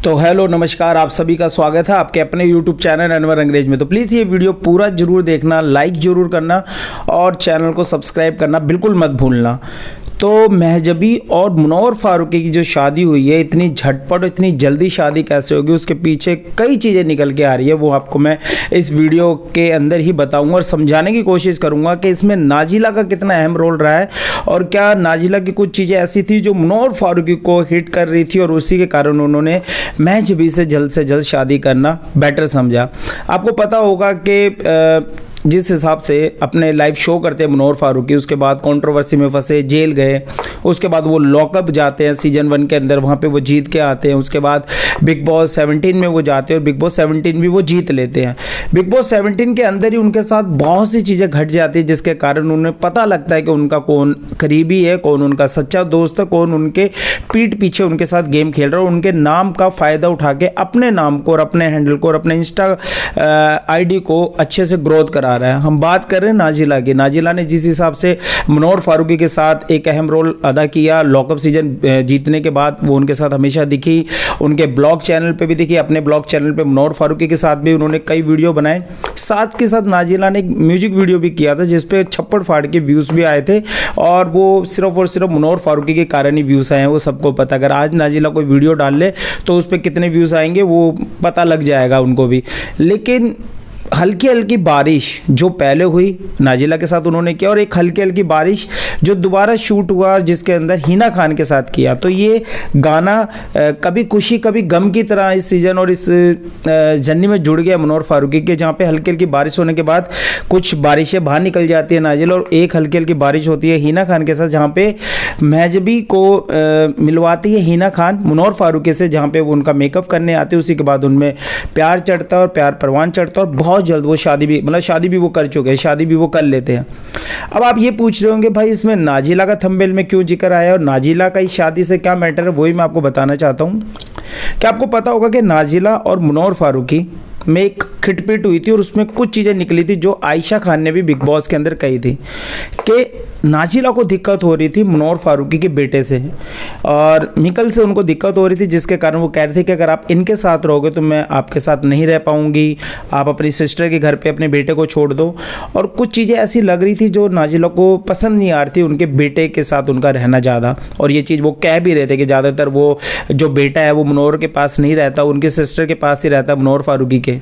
तो हेलो नमस्कार, आप सभी का स्वागत है आपके अपने YouTube चैनल अनवर अंग्रेज में। तो प्लीज़ ये वीडियो पूरा जरूर देखना, लाइक जरूर करना और चैनल को सब्सक्राइब करना बिल्कुल मत भूलना। तो महजबी और मुनव्वर फारूकी की जो शादी हुई है, इतनी झटपट, इतनी जल्दी शादी कैसे होगी, उसके पीछे कई चीज़ें निकल के आ रही है। वो आपको मैं इस वीडियो के अंदर ही बताऊंगा और समझाने की कोशिश करूंगा कि इसमें नाजिला का कितना अहम रोल रहा है और क्या नाजिला की कुछ चीज़ें ऐसी थी जो मुनव्वर फारूकी को हिट कर रही थी और उसी के कारण उन्होंने महजबी से जल्द शादी करना बेटर समझा। आपको पता होगा कि जिस हिसाब से अपने लाइव शो करते हैं मुनव्वर फारूकी, उसके बाद कंट्रोवर्सी में फंसे, जेल गए, उसके बाद वो लॉकअप जाते हैं सीजन 1 के अंदर, वहाँ पे वो जीत के आते हैं। उसके बाद बिग बॉस 17 में वो जाते हैं और बिग बॉस 17 भी वो जीत लेते हैं। बिग बॉस 17 के अंदर ही उनके साथ बहुत सी चीज़ें घट जाती है जिसके कारण उन्हें पता लगता है कि उनका कौन करीबी है, कौन उनका सच्चा दोस्त है, कौन उनके पीठ पीछे उनके साथ गेम खेल रहा है और उनके नाम का फ़ायदा उठा के अपने नाम को और अपने हैंडल को और अपने इंस्टा ID को अच्छे से ग्रोथ करा रहा है। हम बात कर रहे हैं नाजिला की। नाजिला ने जिस हिसाब से मुनव्वर फारूकी के साथ एक अहम रोल अदा किया लॉकअप सीजन जीतने के बाद, वो उनके साथ हमेशा दिखी, उनके ब्लॉग चैनल पे भी दिखी, अपने ब्लॉग चैनल पे मुनव्वर फारूकी के साथ भी उन्होंने कई वीडियो बनाए। साथ के साथ नाजिला ने एक म्यूजिक वीडियो भी किया था जिसपे छप्पड़ फाड़ के व्यूज़ भी आए थे और वो सिर्फ और सिर्फ मुनव्वर फारूकी के कारण ही व्यूज़ आए हैं, वो सबको पता। अगर आज नाजिला कोई वीडियो डाल ले तो उस पर कितने व्यूज़ आएंगे वो पता लग जाएगा उनको भी। लेकिन हल्की हल्की बारिश जो पहले हुई नाजिला के साथ उन्होंने किया और एक हल्की हल्की बारिश जो दोबारा शूट हुआ जिसके अंदर हिना खान के साथ किया, तो ये गाना कभी खुशी कभी गम की तरह इस सीज़न और इस जर्नी में जुड़ गया मुनव्वर फारूकी के, जहाँ पे हल्की हल्की बारिश होने के बाद कुछ बारिशें बाहर निकल जाती है नाजिला और एक हल्की हल्की बारिश होती है हिना खान के साथ, जहाँ पे महजबी को मिलवाती है हिना खान मुनव्वर फारूकी से, जहाँ पे वो उनका मेकअप करने आते हैं। उसी के बाद उनमें प्यार चढ़ता है और प्यार परवान चढ़ता है और बहुत जल्द वो शादी भी वो कर चुके हैं, शादी भी वो कर लेते हैं। अब आप ये पूछ रहे होंगे भाई इसमें नाजिला का थंबनेल में क्यों जिक्र आया और नाजिला का इस शादी से क्या मैटर है, वही मैं आपको बताना चाहता हूँ। क्या आपको पता होगा कि नाजिला और मुनव्वर फारूकी में एक खिटपिट हुई थी और उसमें कुछ चीज़ें निकली थी जो आयशा खान ने भी बिग बॉस के अंदर कही थी कि नाजिला को दिक्कत हो रही थी मुनव्वर फारूकी के बेटे से और मिकल से उनको दिक्कत हो रही थी, जिसके कारण वो कह रहे थे कि अगर आप इनके साथ रहोगे तो मैं आपके साथ नहीं रह पाऊंगी, आप अपनी सिस्टर के घर पे अपने बेटे को छोड़ दो। और कुछ चीज़ें ऐसी लग रही थी जो नाजिला को पसंद नहीं आ रही थी उनके बेटे के साथ उनका रहना ज़्यादा, और ये चीज़ वो कह भी रहे थे कि ज़्यादातर वो जो बेटा है वो मुनव्वर के पास नहीं रहता, उनके सिस्टर के पास ही रहता मुनव्वर फारूकी के।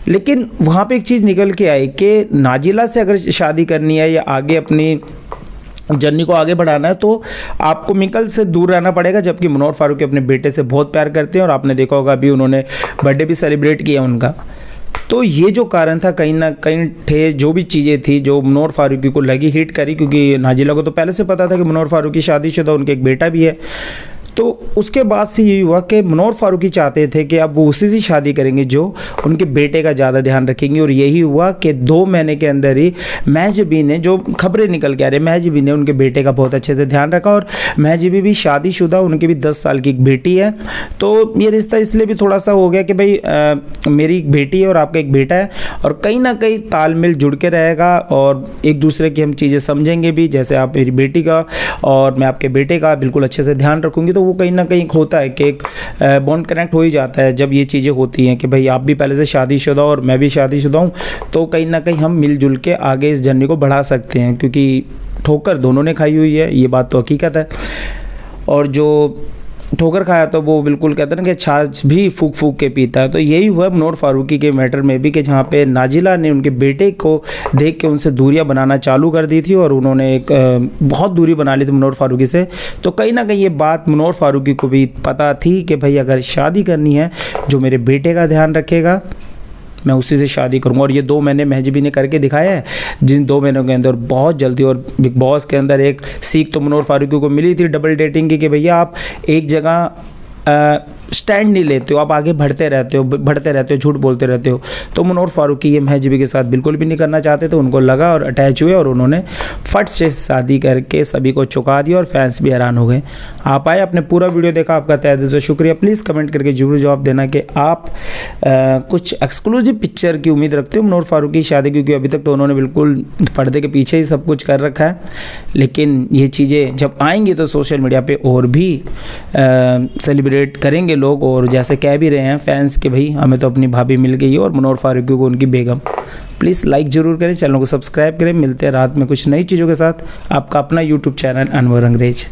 लेकिन वहाँ पे एक चीज़ निकल के आई कि नाजिला से अगर शादी करनी है या आगे अपनी जर्नी को आगे बढ़ाना है तो आपको मिकल से दूर रहना पड़ेगा, जबकि मुनव्वर फारूकी अपने बेटे से बहुत प्यार करते हैं और आपने देखा होगा अभी उन्होंने बर्थडे भी सेलिब्रेट किया उनका। तो ये जो कारण था कहीं ना कहीं थे, जो भी चीज़ें थी जो मुनव्वर फारूकी को लगी हिट करी, क्योंकि नाजिला को तो पहले से पता था कि मुनव्वर फारूकी शादीशुदा, उनके एक बेटा भी है। तो उसके बाद से यही हुआ कि मुनव्वर फारूकी चाहते थे कि अब वो उसी से शादी करेंगे जो उनके बेटे का ज़्यादा ध्यान रखेंगे, और यही हुआ कि 2 महीने के अंदर ही महजबी ने, जो खबरें निकल के आ रही, महजबी ने उनके बेटे का बहुत अच्छे से ध्यान रखा और महजबी भी शादीशुदा, उनकी भी 10 साल की एक बेटी है। तो ये रिश्ता इसलिए भी थोड़ा सा हो गया कि भाई मेरी एक बेटी है और आपका एक बेटा है और कहीं ना कहीं तालमेल जुड़ के रहेगा और एक दूसरे की हम चीज़ें समझेंगे भी, जैसे आप मेरी बेटी का और मैं आपके बेटे का बिल्कुल अच्छे से ध्यान रखूँगी। तो वो कहीं ना कहीं होता है कि एक बॉन्ड कनेक्ट हो ही जाता है जब ये चीज़ें होती हैं कि भाई आप भी पहले से शादीशुदा और मैं भी शादीशुदा हूँ, तो कहीं ना कहीं हम मिलजुल के आगे इस जर्नी को बढ़ा सकते हैं, क्योंकि ठोकर दोनों ने खाई हुई है, ये बात तो हकीकत है। और जो ठोकर खाया तो वो बिल्कुल कहते हैं ना कि छाछ भी फूक फूक के पीता है। तो यही हुआ मुनव्वर फारूकी के मैटर में भी कि जहाँ पे नाजिला ने उनके बेटे को देख के उनसे दूरियां बनाना चालू कर दी थी और उन्होंने एक बहुत दूरी बना ली थी मुनव्वर फारूकी से। तो कहीं ना कहीं ये बात मुनव्वर फारूकी को भी पता थी कि भाई अगर शादी करनी है जो मेरे बेटे का ध्यान रखेगा मैं उसी से शादी करूंगा। और ये 2 महीने महजबी ने करके दिखाया है, जिन 2 महीनों के अंदर बहुत जल्दी। और बिग बॉस के अंदर एक सीख तो मुनव्वर फारूकी को मिली थी डबल डेटिंग की कि भैया आप एक जगह स्टैंड नहीं लेते हो, आप आगे बढ़ते रहते हो, झूठ बोलते रहते हो। तो मुनव्वर फारूकी ये महजबी के साथ बिल्कुल भी नहीं करना चाहते थे, उनको लगा और अटैच हुए और उन्होंने फट से शादी करके सभी को चुका दिया और फैंस भी हैरान हो गए। आप आए, आपने पूरा वीडियो देखा, आपका तहे दिल से शुक्रिया। प्लीज़ कमेंट करके जरूर जवाब देना कि आप कुछ एक्सक्लूसिव पिक्चर की उम्मीद रखते हो मुनव्वर फारूकी की शादी, क्योंकि अभी तक तो उन्होंने बिल्कुल पर्दे के पीछे ही सब कुछ कर रखा है। लेकिन ये चीज़ें जब आएंगी तो सोशल मीडिया पर और भी सेलिब्रेट करेंगे लोग, और जैसे कह भी रहे हैं फैंस कि भाई हमें तो अपनी भाभी मिल गई है और मनोहर फारूकी को उनकी बेगम। प्लीज़ लाइक ज़रूर करें, चैनल को सब्सक्राइब करें। मिलते हैं रात में कुछ नई चीज़ों के साथ। आपका अपना यूट्यूब चैनल अनवर अंग्रेज।